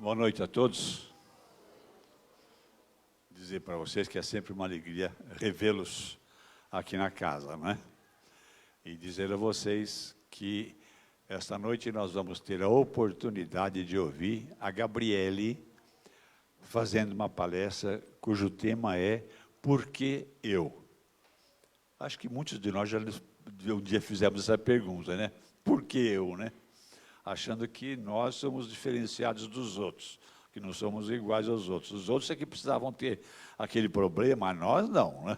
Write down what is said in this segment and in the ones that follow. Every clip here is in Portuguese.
Boa noite a todos. Dizer para vocês que é sempre uma alegria revê-los aqui na casa, não é? E dizer a vocês que esta noite nós vamos ter a oportunidade de ouvir a Gabriele fazendo uma palestra cujo tema é Por que eu? Acho que muitos de nós já um dia fizemos essa pergunta, né? Por que eu, né? Achando que nós somos diferenciados dos outros, que não somos iguais aos outros. Os outros é que precisavam ter aquele problema, nós não, né?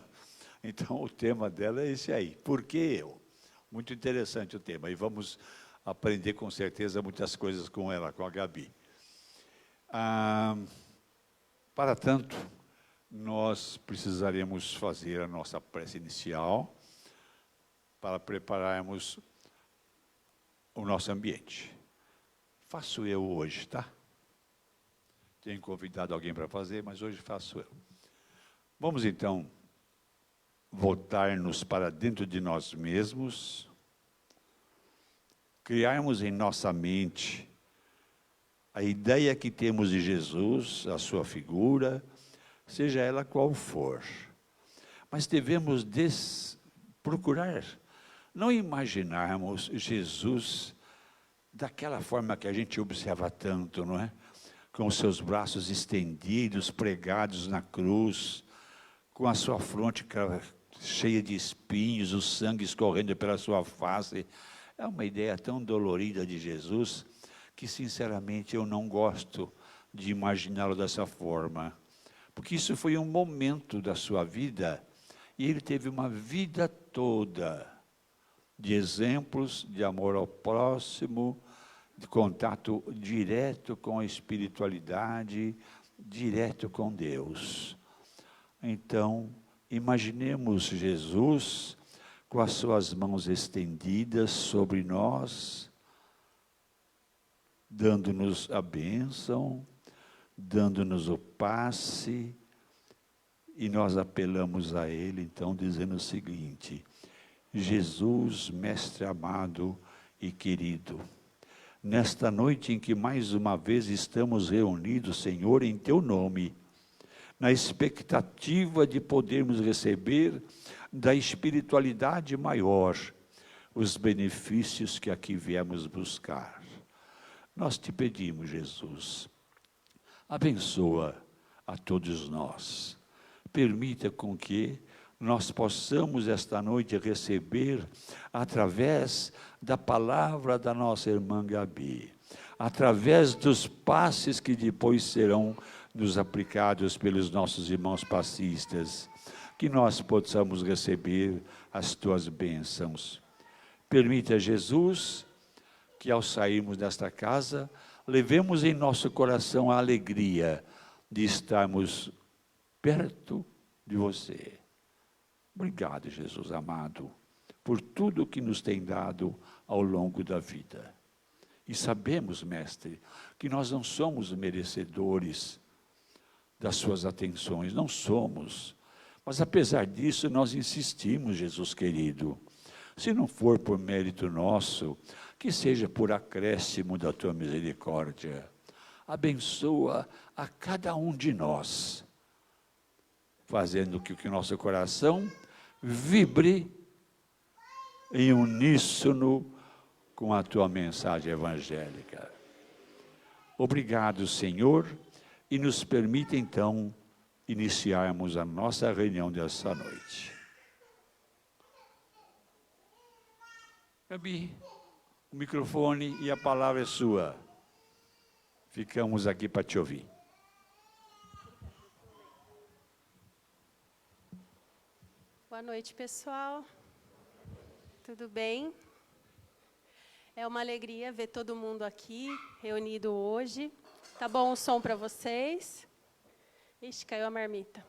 Então, o tema dela é esse aí, por que eu? Muito interessante o tema, e vamos aprender com certeza muitas coisas com ela, com a Gabi. Para tanto, nós precisaremos fazer a nossa prece inicial para prepararmos o nosso ambiente. Faço eu hoje, tá? Tenho convidado alguém para fazer, mas hoje faço eu. Vamos então voltar-nos para dentro de nós mesmos, criarmos em nossa mente a ideia que temos de Jesus, a sua figura, seja ela qual for. Mas devemos procurar não imaginarmos Jesus daquela forma que a gente observa tanto, não é? Com os seus braços estendidos, pregados na cruz, com a sua fronte cheia de espinhos, o sangue escorrendo pela sua face. É uma ideia tão dolorida de Jesus, que sinceramente eu não gosto de imaginá-lo dessa forma. Porque isso foi um momento da sua vida, e ele teve uma vida toda de exemplos de amor ao próximo, de contato direto com a espiritualidade, direto com Deus. Então, imaginemos Jesus com as suas mãos estendidas sobre nós, dando-nos a bênção, dando-nos o passe, e nós apelamos a Ele, então, dizendo o seguinte: Jesus, Mestre amado e querido, nesta noite em que mais uma vez estamos reunidos, Senhor, em Teu nome, na expectativa de podermos receber da espiritualidade maior os benefícios que aqui viemos buscar. Nós te pedimos, Jesus, abençoa a todos nós, permita com que nós possamos esta noite receber, através da palavra da nossa irmã Gabi, através dos passes que depois serão nos aplicados pelos nossos irmãos passistas, que nós possamos receber as tuas bênçãos. Permita, Jesus, que ao sairmos desta casa, levemos em nosso coração a alegria de estarmos perto de você. Obrigado, Jesus amado, por tudo que nos tem dado ao longo da vida. E sabemos, Mestre, que nós não somos merecedores das suas atenções, não somos. Mas apesar disso, nós insistimos, Jesus querido. Se não for por mérito nosso, que seja por acréscimo da tua misericórdia. Abençoa a cada um de nós, fazendo que o nosso coração vibre em uníssono com a tua mensagem evangélica. Obrigado, Senhor, e nos permita então iniciarmos a nossa reunião dessa noite. Gabi, o microfone e a palavra é sua. Ficamos aqui para te ouvir. Boa noite, pessoal. Tudo bem? É uma alegria ver todo mundo aqui, reunido hoje. Tá bom o som para vocês? Ixi, caiu a marmita.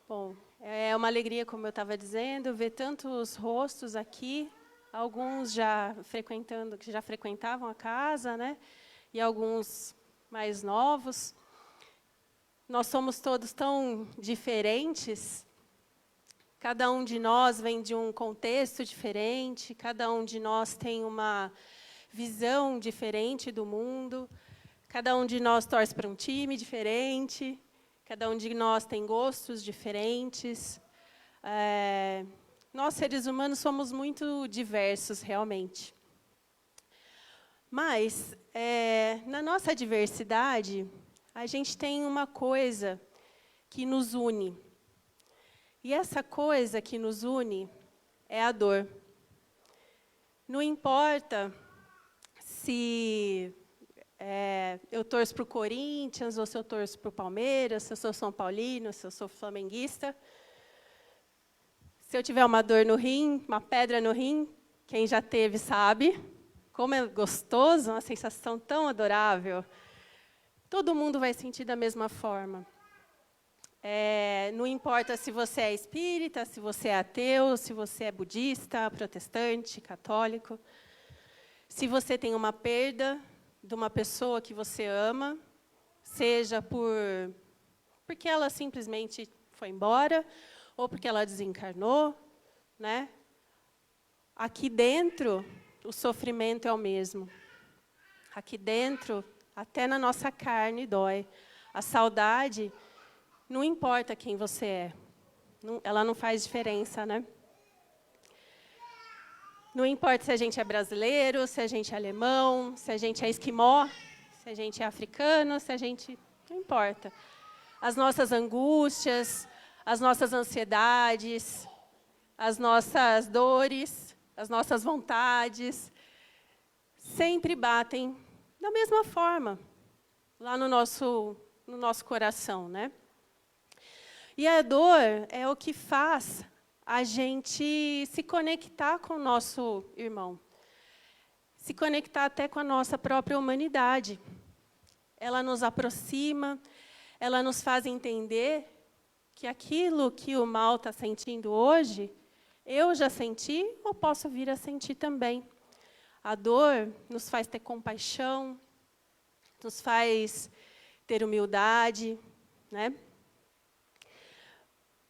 Bom, é uma alegria, como eu estava dizendo, ver tantos rostos aqui, alguns que já frequentavam a casa, né? E alguns mais novos. Nós somos todos tão diferentes, cada um de nós vem de um contexto diferente, cada um de nós tem uma visão diferente do mundo, cada um de nós torce para um time diferente, cada um de nós tem gostos diferentes. Nós, seres humanos, somos muito diversos, realmente. Mas, na nossa diversidade, a gente tem uma coisa que nos une. E essa coisa que nos une é a dor. Não importa se eu torço para o Corinthians, ou se eu torço para o Palmeiras, se eu sou São Paulino, se eu sou flamenguista. Se eu tiver uma dor no rim, uma pedra no rim, quem já teve sabe como é gostoso, uma sensação tão adorável. Todo mundo vai sentir da mesma forma. Não importa se você é espírita, se você é ateu, se você é budista, protestante, católico. Se você tem uma perda de uma pessoa que você ama, seja porque ela simplesmente foi embora, ou porque ela desencarnou, né? Aqui dentro, o sofrimento é o mesmo. Aqui dentro, até na nossa carne dói. A saudade, não importa quem você é. Ela não faz diferença, né? Não importa se a gente é brasileiro, se a gente é alemão, se a gente é esquimó, se a gente é africano, se a gente... Não importa. As nossas angústias, as nossas ansiedades, as nossas dores, as nossas vontades, sempre batem da mesma forma, lá no nosso coração, né? E a dor é o que faz a gente se conectar com o nosso irmão, se conectar até com a nossa própria humanidade. Ela nos aproxima, ela nos faz entender que aquilo que o mal está sentindo hoje, eu já senti ou posso vir a sentir também. A dor nos faz ter compaixão, nos faz ter humildade, né?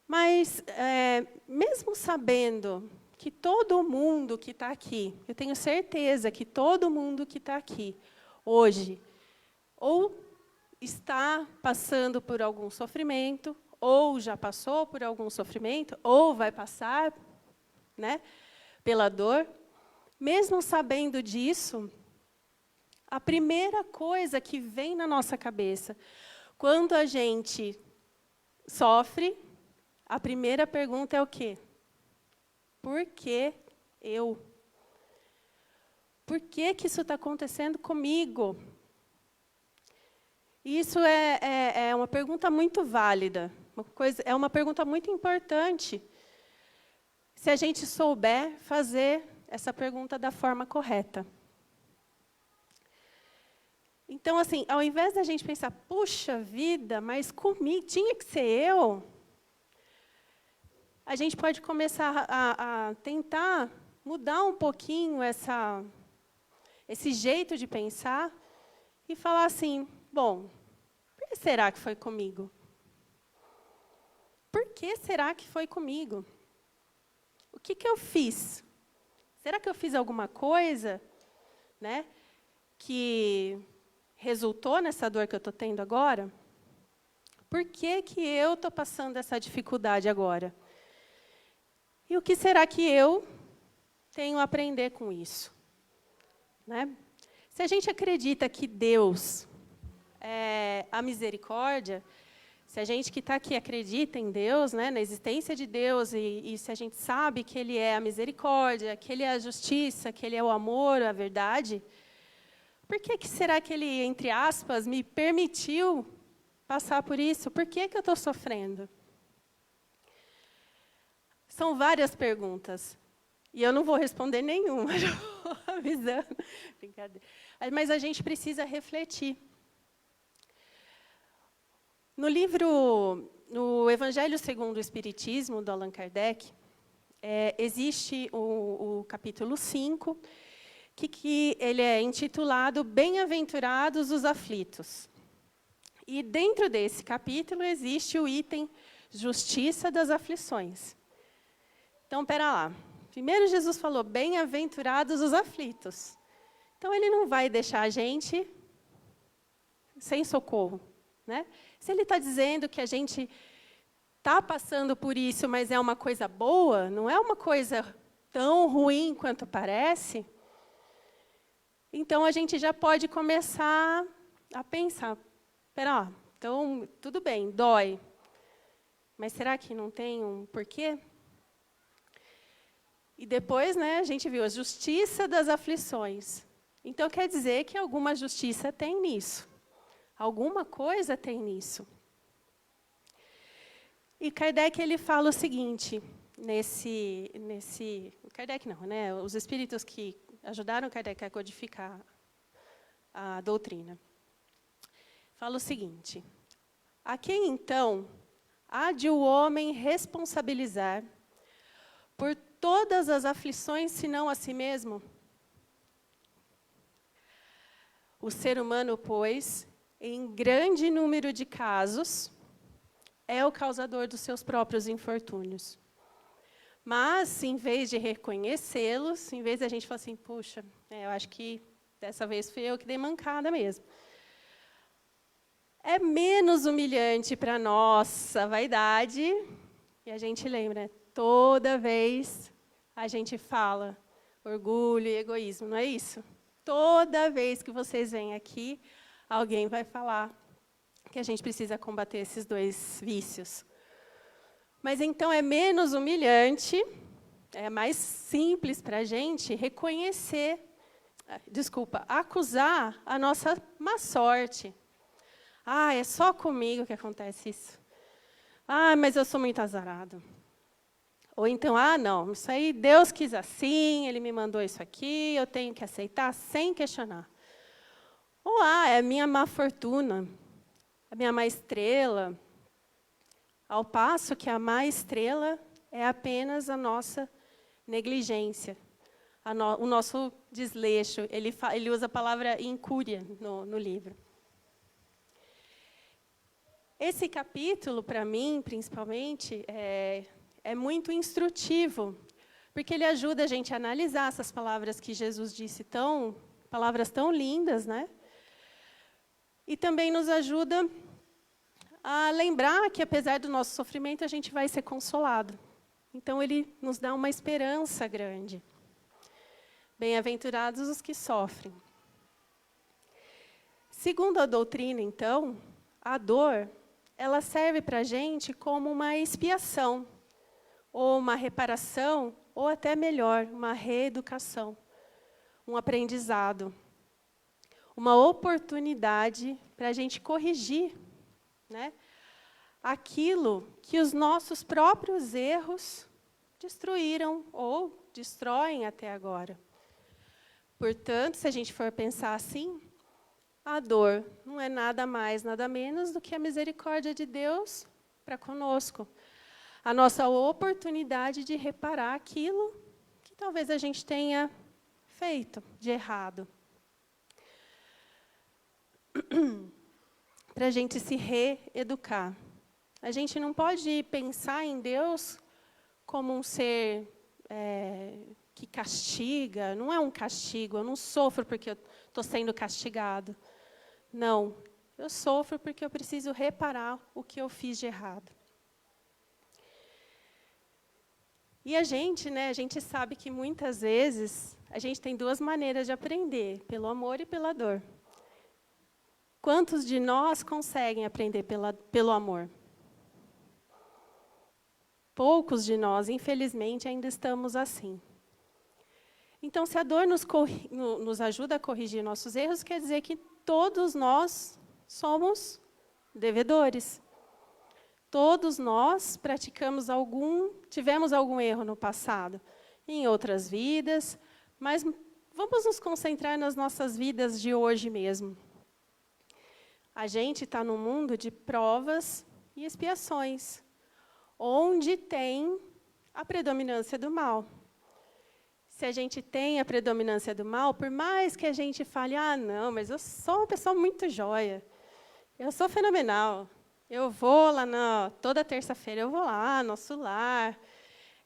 Mas, mesmo sabendo que todo mundo que está aqui, eu tenho certeza que todo mundo que está aqui hoje, ou está passando por algum sofrimento, ou já passou por algum sofrimento, ou vai passar, né, pela dor, mesmo sabendo disso, a primeira coisa que vem na nossa cabeça, quando a gente sofre, a primeira pergunta é o quê? Por que eu? Por que isso está acontecendo comigo? Isso é uma pergunta muito válida, é uma pergunta muito importante, se a gente souber fazer essa pergunta da forma correta. Então, assim, ao invés da gente pensar, puxa vida, mas comigo, tinha que ser eu, a gente pode começar a tentar mudar um pouquinho esse jeito de pensar e falar assim, bom, por que será que foi comigo? Por que será que foi comigo? O que eu fiz? Será que eu fiz alguma coisa, né, que resultou nessa dor que eu estou tendo agora? Por que eu estou passando essa dificuldade agora? E o que será que eu tenho a aprender com isso? Né? Se a gente acredita que Deus é a misericórdia, se a gente que está aqui acredita em Deus, né, na existência de Deus, e se a gente sabe que Ele é a misericórdia, que Ele é a justiça, que Ele é o amor, a verdade, por que será que Ele, entre aspas, me permitiu passar por isso? Por que eu estou sofrendo? São várias perguntas. E eu não vou responder nenhuma, já vou avisando. Brincadeira. Mas a gente precisa refletir. No livro, no Evangelho segundo o Espiritismo, do Allan Kardec, existe o capítulo 5, que ele é intitulado Bem-aventurados os aflitos. E dentro desse capítulo existe o item Justiça das aflições. Então, espera lá. Primeiro Jesus falou, bem-aventurados os aflitos. Então, Ele não vai deixar a gente sem socorro, né? Se Ele está dizendo que a gente está passando por isso, mas é uma coisa boa, não é uma coisa tão ruim quanto parece, então a gente já pode começar a pensar, espera, então tudo bem, dói, mas será que não tem um porquê? E depois, né, a gente viu a justiça das aflições. Então quer dizer que alguma justiça tem nisso, alguma coisa tem nisso. E Kardec ele fala o seguinte, Kardec não, né? Os espíritos que ajudaram Kardec a codificar a doutrina. Fala o seguinte: a quem então há de o homem responsabilizar por todas as aflições, senão a si mesmo? O ser humano, pois, em grande número de casos, é o causador dos seus próprios infortúnios. Mas, em vez de reconhecê-los, em vez de a gente falar assim, puxa, eu acho que dessa vez fui eu que dei mancada mesmo. É menos humilhante para a nossa vaidade, e a gente lembra, toda vez a gente fala orgulho e egoísmo, não é isso? Toda vez que vocês vêm aqui, alguém vai falar que a gente precisa combater esses dois vícios. Mas então é menos humilhante, é mais simples para a gente reconhecer, acusar a nossa má sorte. É só comigo que acontece isso. Mas eu sou muito azarado. Ou então, não, isso aí Deus quis assim, Ele me mandou isso aqui, eu tenho que aceitar sem questionar. Ou, é a minha má fortuna, a minha má estrela, ao passo que a má estrela é apenas a nossa negligência, o nosso desleixo. Ele usa a palavra incúria no livro. Esse capítulo, para mim, principalmente, é muito instrutivo, porque ele ajuda a gente a analisar essas palavras que Jesus disse, palavras tão lindas, né? E também nos ajuda a lembrar que, apesar do nosso sofrimento, a gente vai ser consolado. Então, ele nos dá uma esperança grande. Bem-aventurados os que sofrem. Segundo a doutrina, então, a dor, ela serve para a gente como uma expiação, ou uma reparação, ou até melhor, uma reeducação, um aprendizado, uma oportunidade para a gente corrigir, né, aquilo que os nossos próprios erros destruíram ou destroem até agora. Portanto, se a gente for pensar assim, a dor não é nada mais, nada menos do que a misericórdia de Deus para conosco. A nossa oportunidade de reparar aquilo que talvez a gente tenha feito de errado. Para a gente se reeducar. A gente não pode pensar em Deus como um ser que castiga. Não é um castigo, eu não sofro porque eu estou sendo castigado. Não, eu sofro porque eu preciso reparar o que eu fiz de errado. E a gente sabe que muitas vezes a gente tem duas maneiras de aprender, pelo amor e pela dor. Quantos de nós conseguem aprender pelo amor? Poucos de nós, infelizmente, ainda estamos assim. Então, se a dor nos ajuda a corrigir nossos erros, quer dizer que todos nós somos devedores. Todos nós tivemos algum erro no passado, em outras vidas, mas vamos nos concentrar nas nossas vidas de hoje mesmo. A gente está num mundo de provas e expiações, onde tem a predominância do mal. Se a gente tem a predominância do mal, por mais que a gente fale, não, mas eu sou uma pessoa muito joia, eu sou fenomenal, eu vou lá, toda terça-feira eu vou lá, nosso lar,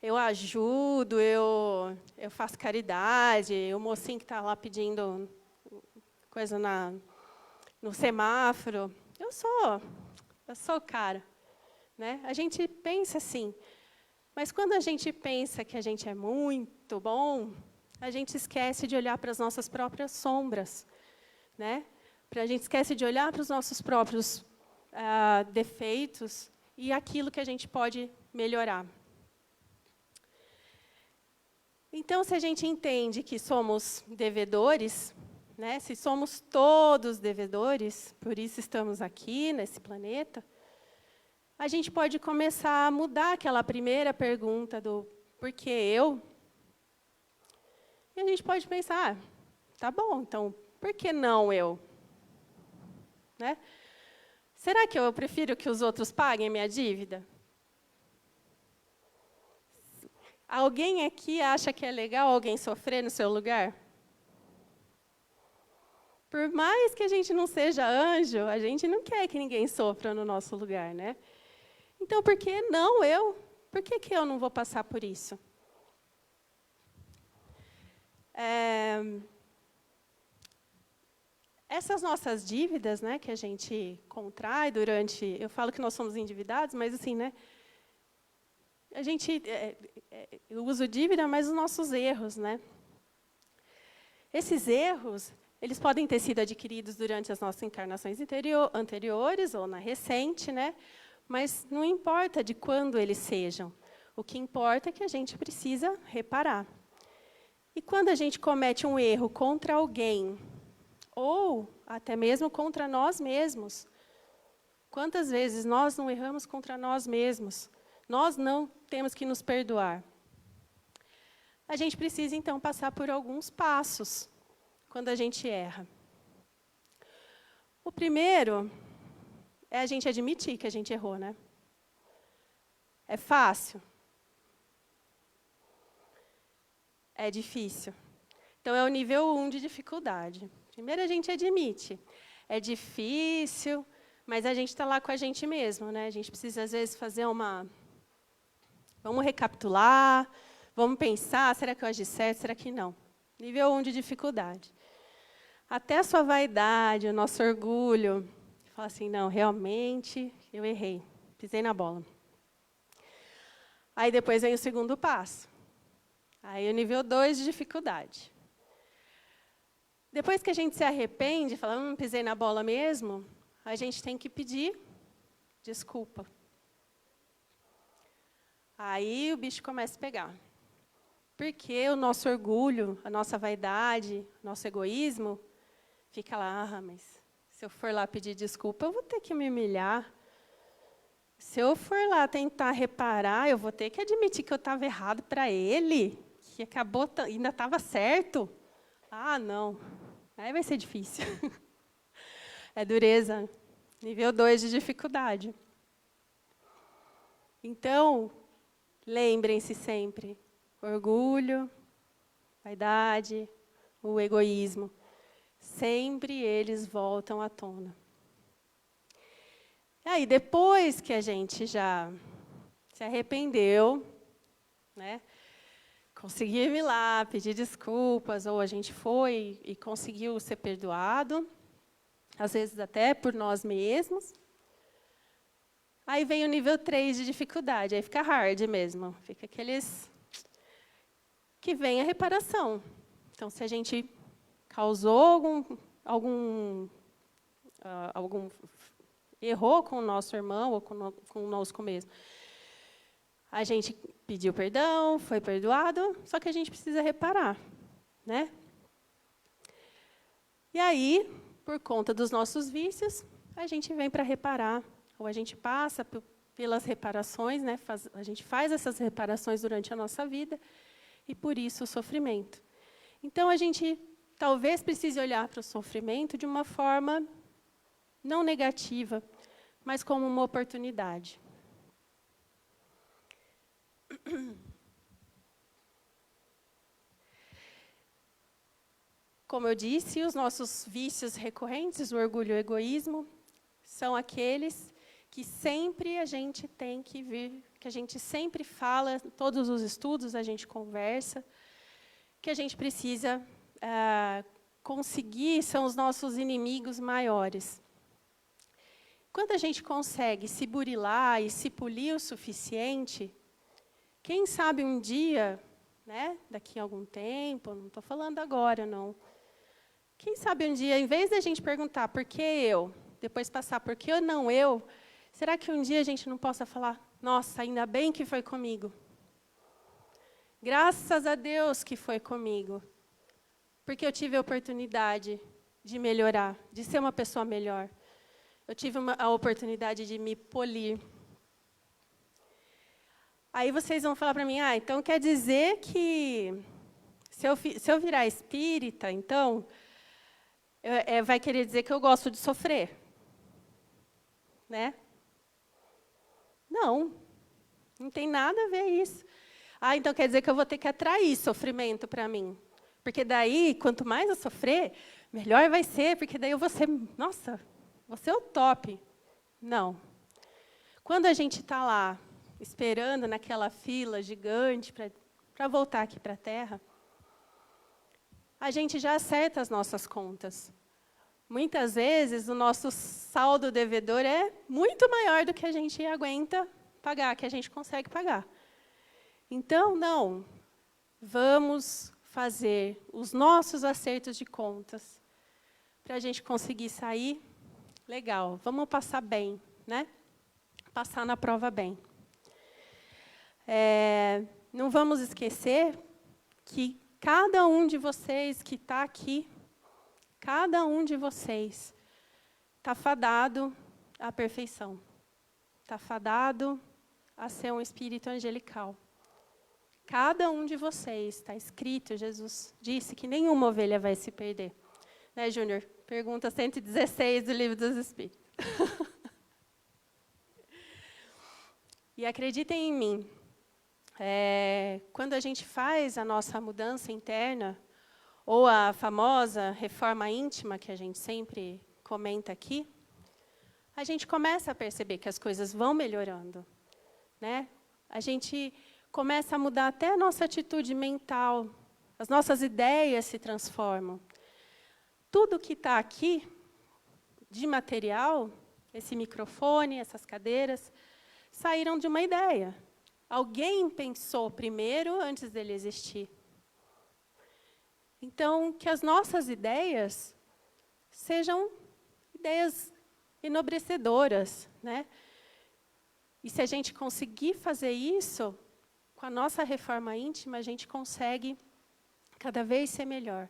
eu ajudo, eu faço caridade, o mocinho que está lá pedindo coisa no semáforo. Eu sou o cara, né? A gente pensa assim, mas quando a gente pensa que a gente é muito bom, a gente esquece de olhar para as nossas próprias sombras, né? A gente esquece de olhar para os nossos próprios defeitos e aquilo que a gente pode melhorar. Então, se a gente entende que somos devedores, né, se somos todos devedores, por isso estamos aqui nesse planeta, a gente pode começar a mudar aquela primeira pergunta do por que eu? E a gente pode pensar, tá bom, então, por que não eu? Né? Será que eu prefiro que os outros paguem minha dívida? Alguém aqui acha que é legal alguém sofrer no seu lugar? Por mais que a gente não seja anjo, a gente não quer que ninguém sofra no nosso lugar, né? Então, por que não eu? Por que eu não vou passar por isso? Essas nossas dívidas, né, que a gente contrai durante... Eu falo que nós somos endividados, mas assim, né? A gente usa dívida, mas os nossos erros, né? Esses erros, eles podem ter sido adquiridos durante as nossas encarnações anteriores ou na recente, né? Mas não importa de quando eles sejam. O que importa é que a gente precisa reparar. E quando a gente comete um erro contra alguém, ou até mesmo contra nós mesmos, quantas vezes nós não erramos contra nós mesmos? Nós não temos que nos perdoar. A gente precisa, então, passar por alguns passos quando a gente erra. O primeiro é a gente admitir que a gente errou, né? É fácil? É difícil. Então, é o nível 1 de dificuldade. Primeiro, a gente admite. É difícil, mas a gente está lá com a gente mesmo, né? A gente precisa, às vezes, fazer Vamos recapitular, vamos pensar, será que eu agi certo, será que não? Nível 1 de dificuldade. Até a sua vaidade, o nosso orgulho, fala assim, não, realmente, eu errei, pisei na bola. Aí depois vem o segundo passo. Aí o nível 2 de dificuldade. Depois que a gente se arrepende, fala, pisei na bola mesmo, a gente tem que pedir desculpa. Aí o bicho começa a pegar. Porque o nosso orgulho, a nossa vaidade, nosso egoísmo, fica lá, mas se eu for lá pedir desculpa, eu vou ter que me humilhar. Se eu for lá tentar reparar, eu vou ter que admitir que eu estava errado para ele, que ainda estava certo. Ah, não. Aí vai ser difícil. É dureza. Nível 2 de dificuldade. Então, lembrem-se sempre, orgulho, vaidade, o egoísmo, sempre eles voltam à tona. E aí, depois que a gente já se arrependeu, né, conseguiu ir lá, pedir desculpas, ou a gente foi e conseguiu ser perdoado, às vezes até por nós mesmos, aí vem o nível 3 de dificuldade, aí fica hard mesmo, fica aqueles que vem a reparação. Então, se a gente causou errou com o nosso irmão ou conosco mesmo, a gente pediu perdão, foi perdoado, só que a gente precisa reparar, né? E aí, por conta dos nossos vícios, a gente vem para reparar. Ou a gente passa pelas reparações, né? A gente faz essas reparações durante a nossa vida, e por isso o sofrimento. Então, a gente talvez precise olhar para o sofrimento de uma forma não negativa, mas como uma oportunidade. Como eu disse, os nossos vícios recorrentes, o orgulho e o egoísmo, são aqueles que sempre a gente tem que vir, que a gente sempre fala, todos os estudos a gente conversa, que a gente precisa conseguir são os nossos inimigos maiores. Quando a gente consegue se burilar e se polir o suficiente, quem sabe um dia, né, daqui a algum tempo, não estou falando agora, não. Quem sabe um dia, em vez da gente perguntar por que eu, depois passar por que não eu, será que um dia a gente não possa falar, nossa, ainda bem que foi comigo. Graças a Deus que foi comigo. Porque eu tive a oportunidade de melhorar, de ser uma pessoa melhor. Eu tive a oportunidade de me polir. Aí vocês vão falar para mim, então quer dizer que se eu virar espírita, então, vai querer dizer que eu gosto de sofrer. Né? Não tem nada a ver isso. Então quer dizer que eu vou ter que atrair sofrimento para mim. Porque daí, quanto mais eu sofrer, melhor vai ser, porque daí eu vou ser, nossa, vou ser o top. Não. Quando a gente está lá, esperando naquela fila gigante para voltar aqui para a Terra, a gente já acerta as nossas contas. Muitas vezes, o nosso saldo devedor é muito maior do que a gente aguenta pagar, que a gente consegue pagar. Então, não, vamos fazer os nossos acertos de contas para a gente conseguir sair legal. Vamos passar bem, né? Passar na prova bem. Não vamos esquecer que cada um de vocês que está aqui, cada um de vocês está fadado à perfeição. Está fadado a ser um espírito angelical. Cada um de vocês, está escrito, Jesus disse que nenhuma ovelha vai se perder. Né, Júnior? Pergunta 116 do Livro dos Espíritos. E acreditem em mim, quando a gente faz a nossa mudança interna, ou a famosa reforma íntima, que a gente sempre comenta aqui, a gente começa a perceber que as coisas vão melhorando. Né? A gente começa a mudar até a nossa atitude mental, as nossas ideias se transformam. Tudo que está aqui, de material, esse microfone, essas cadeiras, saíram de uma ideia. Alguém pensou primeiro antes dele existir. Então, que as nossas ideias sejam ideias enobrecedoras. Né? E se a gente conseguir fazer isso, com a nossa reforma íntima, a gente consegue cada vez ser melhor,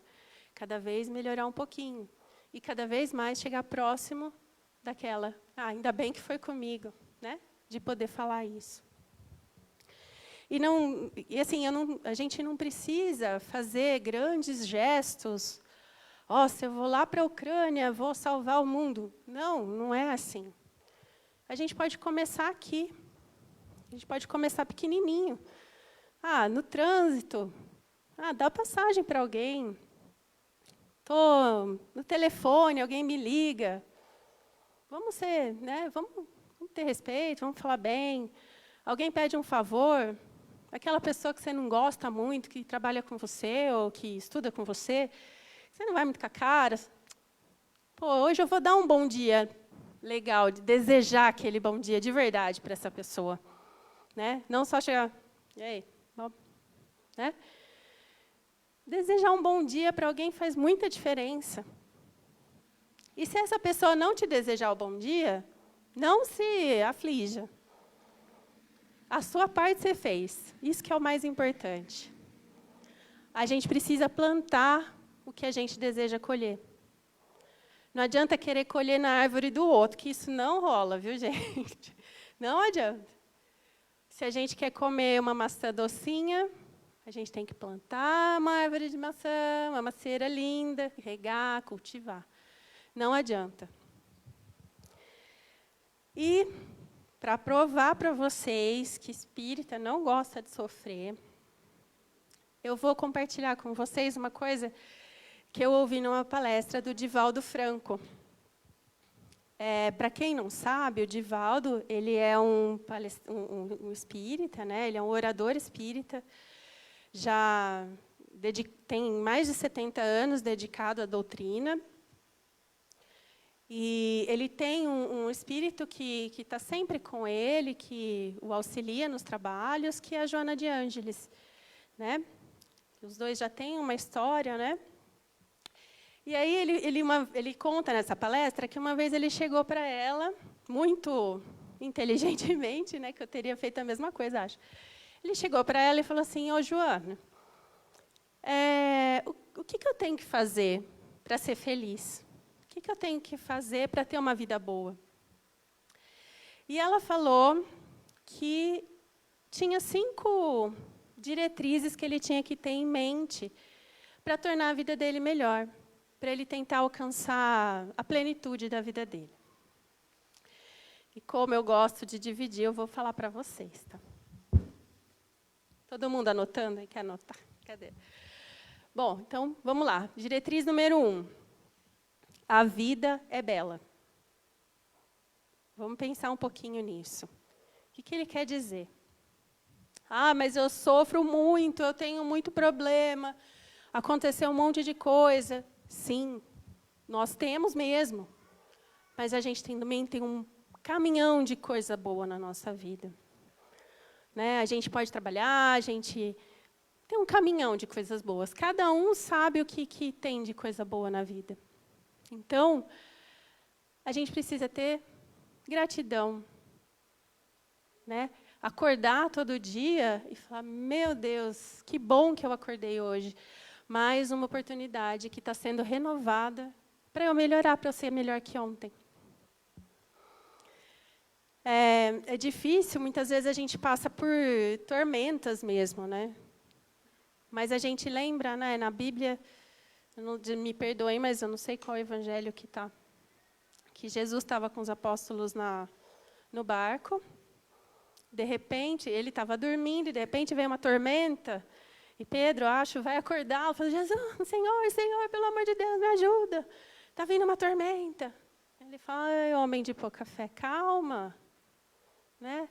cada vez melhorar um pouquinho, e cada vez mais chegar próximo daquela, ainda bem que foi comigo, né? De poder falar isso. E assim, a gente não precisa fazer grandes gestos. Se eu vou lá para a Ucrânia, vou salvar o mundo. Não é assim. A gente pode começar aqui. A gente pode começar pequenininho. No trânsito. Dá passagem para alguém. Estou no telefone, alguém me liga. Vamos ser, né? Vamos ter respeito, vamos falar bem. Alguém pede um favor. Aquela pessoa que você não gosta muito, que trabalha com você ou que estuda com você, você não vai muito com a cara. Hoje eu vou dar um bom dia legal, de desejar aquele bom dia de verdade para essa pessoa. Né? Não só chegar, e aí, bom, né? Desejar um bom dia para alguém faz muita diferença. E se essa pessoa não te desejar o bom dia, não se aflija. A sua parte você fez. Isso que é o mais importante. A gente precisa plantar o que a gente deseja colher. Não adianta querer colher na árvore do outro, que isso não rola, viu, gente? Não adianta. Se a gente quer comer uma maçã docinha, a gente tem que plantar uma árvore de maçã, uma macieira linda, regar, cultivar. Não adianta. E, para provar para vocês que espírita não gosta de sofrer, eu vou compartilhar com vocês uma coisa que eu ouvi numa palestra do Divaldo Franco. Para quem não sabe, o Divaldo ele é um espírita, né? Ele é um orador espírita, já tem mais de 70 anos dedicado à doutrina. E ele tem um espírito que está sempre com ele, que o auxilia nos trabalhos, que é a Joana de Ângeles, né? Os dois já têm uma história, né? E aí ele conta nessa palestra que uma vez ele chegou para ela, muito inteligentemente, né? Que eu teria feito a mesma coisa, acho. Ele chegou para ela e falou assim: ô, Joana, o que eu tenho que fazer para ser feliz? O que eu tenho que fazer para ter uma vida boa? E ela falou que tinha 5 diretrizes que ele tinha que ter em mente para tornar a vida dele melhor, para ele tentar alcançar a plenitude da vida dele. E como eu gosto de dividir, eu vou falar para vocês. Tá? Todo mundo anotando? Quer anotar? Cadê? Bom, então, vamos lá. Diretriz número 1. A vida é bela. Vamos pensar um pouquinho nisso. O que ele quer dizer? Ah, mas eu sofro muito, eu tenho muito problema, aconteceu um monte de coisa. Sim, nós temos mesmo. Mas a gente também tem um caminhão de coisa boa na nossa vida. Né? A gente pode trabalhar, a gente tem um caminhão de coisas boas. Cada um sabe o que tem de coisa boa na vida. Então, a gente precisa ter gratidão, né? Acordar todo dia e falar: meu Deus, que bom que eu acordei hoje. Mais uma oportunidade que está sendo renovada para eu melhorar, para eu ser melhor que ontem. É difícil, muitas vezes a gente passa por tormentas mesmo, né? Mas a gente lembra, né, na Bíblia... Me perdoem, mas eu não sei qual evangelho que está. Que Jesus estava com os apóstolos no barco. De repente, ele estava dormindo, e de repente veio uma tormenta. E Pedro, acho, vai acordar. Fala: Jesus, Senhor, pelo amor de Deus, me ajuda. Está vindo uma tormenta. Ele fala: ai, homem de pouca fé, calma. Né?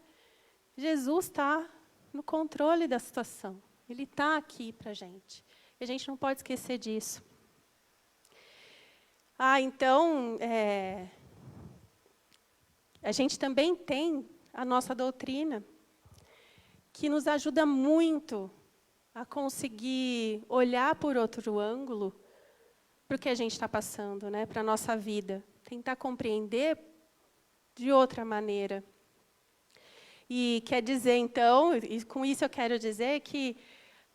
Jesus está no controle da situação. Ele está aqui para a gente. E a gente não pode esquecer disso. Então, a gente também tem a nossa doutrina, que nos ajuda muito a conseguir olhar por outro ângulo para o que a gente está passando, né, para a nossa vida. Tentar compreender de outra maneira. E quer dizer, então, e com isso eu quero dizer que,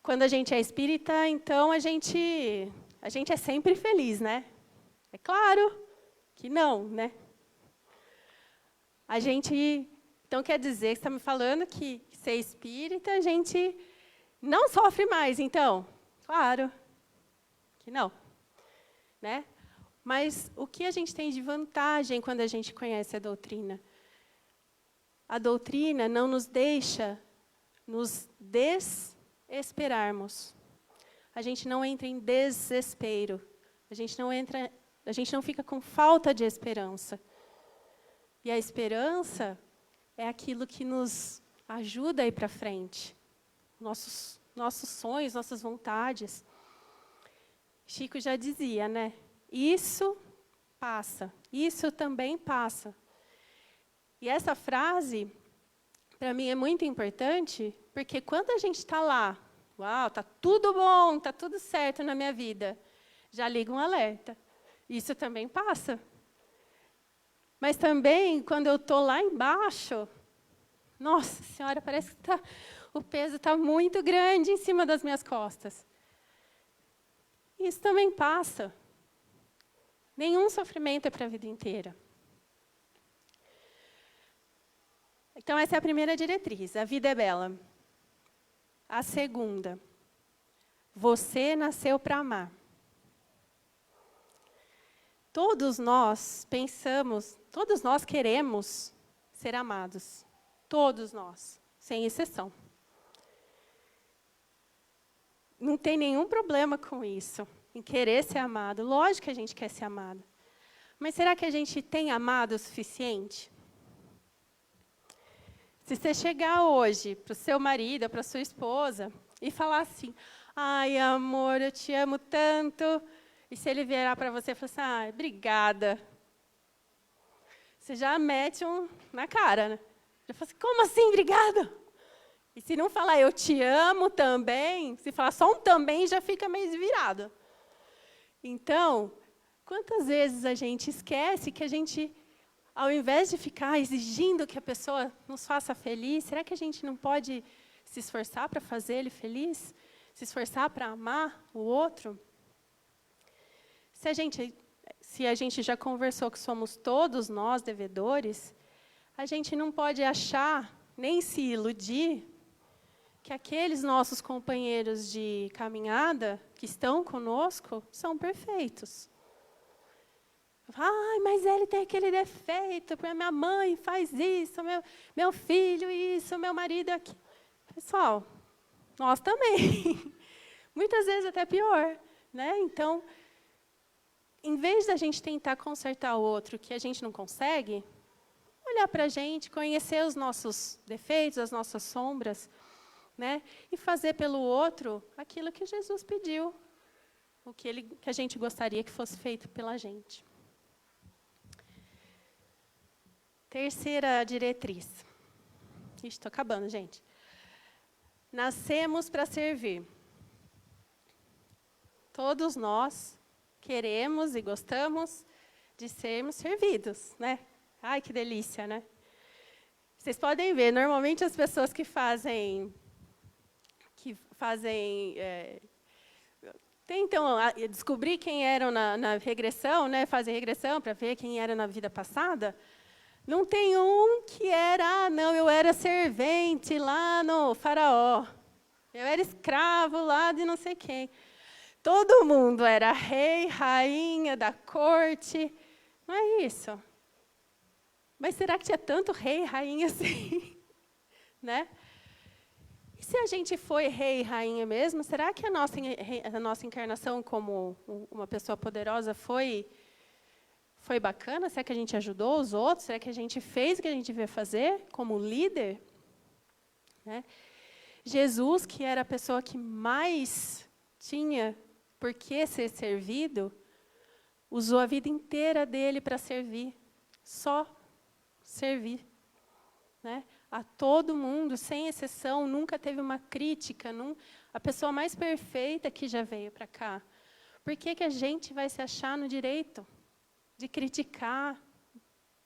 quando a gente é espírita, então a gente é sempre feliz, né? É claro que não, né? Então, quer dizer, você está me falando que ser espírita, a gente não sofre mais, então? Claro que não. Né? Mas o que a gente tem de vantagem quando a gente conhece a doutrina? A doutrina não nos deixa nos desesperarmos. A gente não entra em desespero. A gente não fica com falta de esperança. E a esperança é aquilo que nos ajuda a ir para frente. Nossos sonhos, nossas vontades. Chico já dizia, né? Isso passa. Isso também passa. E essa frase, para mim, é muito importante, porque quando a gente está lá, uau, está tudo bom, está tudo certo na minha vida, já liga um alerta. Isso também passa. Mas também, quando eu estou lá embaixo, nossa Senhora, parece que o peso está muito grande em cima das minhas costas. Isso também passa. Nenhum sofrimento é para a vida inteira. Então, essa é a primeira diretriz. A vida é bela. A segunda. Você nasceu para amar. Todos nós pensamos, todos nós queremos ser amados. Todos nós, sem exceção. Não tem nenhum problema com isso, em querer ser amado. Lógico que a gente quer ser amado. Mas será que a gente tem amado o suficiente? Se você chegar hoje para o seu marido, para a sua esposa, e falar assim: Ai, amor, eu te amo tanto. E se ele virar para você e falar assim, ah, obrigada. Você já mete um na cara, né? Já fala assim, como assim, obrigada? E se não falar eu te amo também, se falar só um também, já fica meio desvirado. Então, quantas vezes a gente esquece que a gente, ao invés de ficar exigindo que a pessoa nos faça feliz, será que a gente não pode se esforçar para fazer ele feliz? Se esforçar para amar o outro? Se a gente já conversou que somos todos nós devedores, a gente não pode achar, nem se iludir, que aqueles nossos companheiros de caminhada, que estão conosco, são perfeitos. Ai, mas ele tem aquele defeito, porque minha mãe faz isso, meu filho isso, meu marido aquilo. Pessoal, nós também. Muitas vezes até pior, né? Então, em vez da gente tentar consertar o outro que a gente não consegue, olhar para a gente, conhecer os nossos defeitos, as nossas sombras, né? E fazer pelo outro aquilo que Jesus pediu, o que a gente gostaria que fosse feito pela gente. Terceira diretriz. Estou acabando, gente. Nascemos para servir. Todos nós queremos e gostamos de sermos servidos, né? Ai, que delícia, né? Vocês podem ver, normalmente as pessoas que fazem tentam descobrir quem eram na regressão, né? Fazem regressão para ver quem era na vida passada. Não tem um que era, não, eu era servente lá no faraó. Eu era escravo lá de não sei quem. Todo mundo era rei, rainha da corte. Não é isso. Mas será que tinha tanto rei e rainha assim? Né? E se a gente foi rei e rainha mesmo, será que a nossa encarnação como uma pessoa poderosa foi bacana? Será que a gente ajudou os outros? Será que a gente fez o que a gente devia fazer como líder? Né? Jesus, que era a pessoa que mais tinha por que ser servido, usou a vida inteira dele para servir. Só servir. Né? A todo mundo, sem exceção, nunca teve uma crítica. A pessoa mais perfeita que já veio para cá. Por que a gente vai se achar no direito de criticar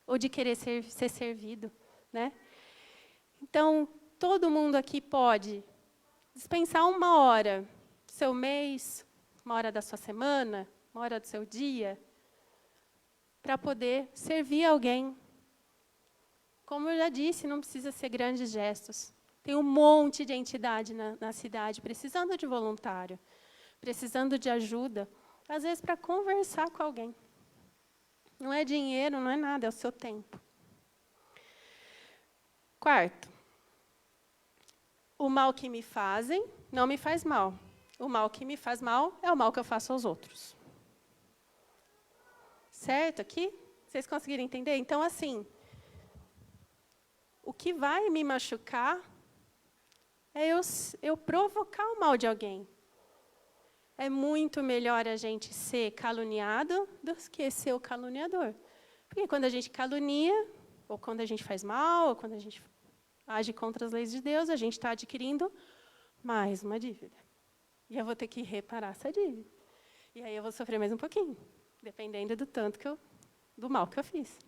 ou de querer ser servido? Né? Então, todo mundo aqui pode dispensar uma hora do seu mês, uma hora da sua semana, uma hora do seu dia, para poder servir alguém. Como eu já disse, não precisa ser grandes gestos. Tem um monte de entidade na cidade precisando de voluntário, precisando de ajuda, às vezes para conversar com alguém. Não é dinheiro, não é nada, é o seu tempo. Quarto, o mal que me fazem não me faz mal. O mal que me faz mal é o mal que eu faço aos outros. Certo aqui? Vocês conseguiram entender? Então, assim, o que vai me machucar é eu provocar o mal de alguém. É muito melhor a gente ser caluniado do que ser o caluniador. Porque quando a gente calunia, ou quando a gente faz mal, ou quando a gente age contra as leis de Deus, a gente está adquirindo mais uma dívida. E eu vou ter que reparar essa dívida. E aí eu vou sofrer mais um pouquinho, dependendo do tanto do mal que eu fiz.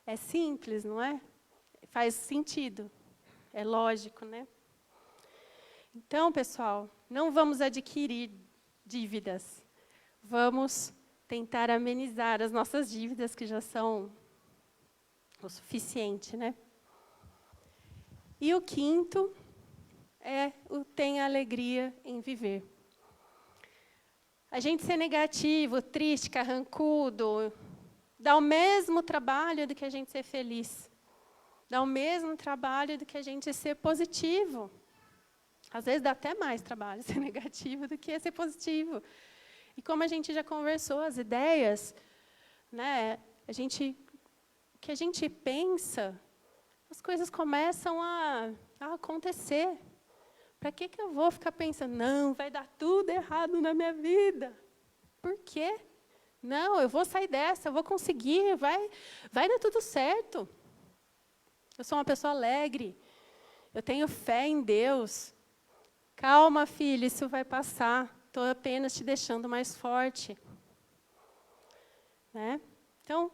É simples, não é? Faz sentido. É lógico, né? Então, pessoal, não vamos adquirir dívidas. Vamos tentar amenizar as nossas dívidas, que já são o suficiente, né? E o quinto é o tenha alegria em viver. A gente ser negativo, triste, carrancudo, dá o mesmo trabalho do que a gente ser feliz. Dá o mesmo trabalho do que a gente ser positivo. Às vezes dá até mais trabalho ser negativo do que ser positivo. E como a gente já conversou, as ideias, né, o que a gente pensa, as coisas começam a acontecer. Para que eu vou ficar pensando, não, vai dar tudo errado na minha vida? Por quê? Não, eu vou sair dessa, eu vou conseguir, vai dar tudo certo. Eu sou uma pessoa alegre, eu tenho fé em Deus. Calma, filho, isso vai passar. Estou apenas te deixando mais forte. Né? Então,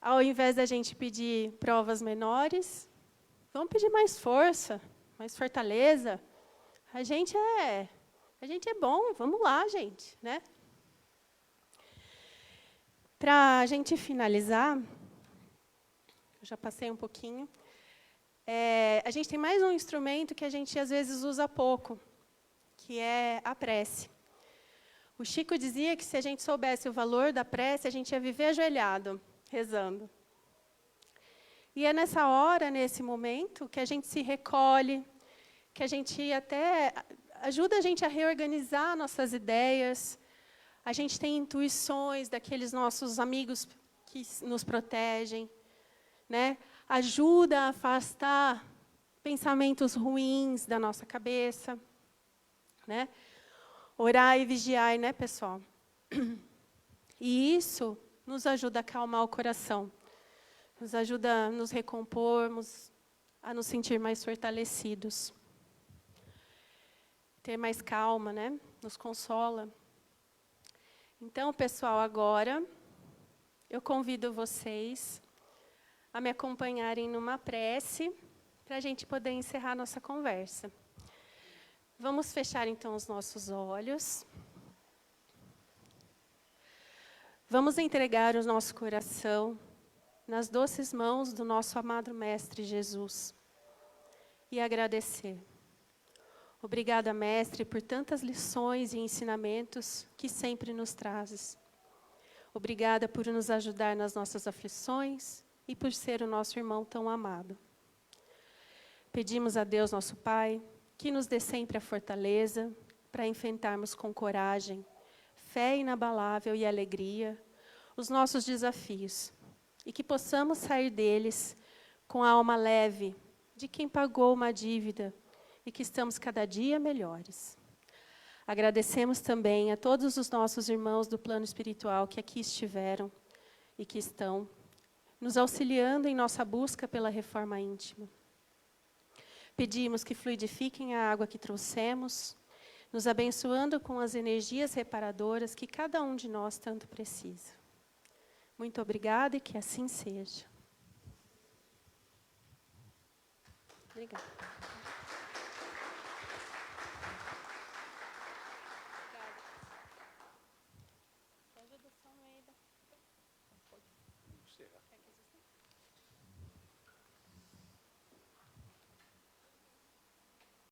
ao invés da gente pedir provas menores, vamos pedir mais força, mais fortaleza. A gente é bom, vamos lá, gente. Né? Para a gente finalizar, eu já passei um pouquinho, a gente tem mais um instrumento que a gente, às vezes, usa pouco, que é a prece. O Chico dizia que se a gente soubesse o valor da prece, a gente ia viver ajoelhado, rezando. E é nessa hora, nesse momento, que a gente se recolhe, que a gente até ajuda a gente a reorganizar nossas ideias. A gente tem intuições daqueles nossos amigos que nos protegem, né? Ajuda a afastar pensamentos ruins da nossa cabeça, né? Orar e vigiar, né, pessoal? E isso nos ajuda a acalmar o coração, nos ajuda a nos recompormos, a nos sentir mais fortalecidos. Ter mais calma, né? Nos consola. Então, pessoal, agora eu convido vocês a me acompanharem numa prece para a gente poder encerrar nossa conversa. Vamos fechar, então, os nossos olhos. Vamos entregar o nosso coração nas doces mãos do nosso amado Mestre Jesus e agradecer. Obrigada, Mestre, por tantas lições e ensinamentos que sempre nos trazes. Obrigada por nos ajudar nas nossas aflições e por ser o nosso irmão tão amado. Pedimos a Deus, nosso Pai, que nos dê sempre a fortaleza para enfrentarmos com coragem, fé inabalável e alegria os nossos desafios e que possamos sair deles com a alma leve de quem pagou uma dívida e que estamos cada dia melhores. Agradecemos também a todos os nossos irmãos do plano espiritual que aqui estiveram e que estão nos auxiliando em nossa busca pela reforma íntima. Pedimos que fluidifiquem a água que trouxemos, nos abençoando com as energias reparadoras que cada um de nós tanto precisa. Muito obrigada e que assim seja. Obrigada.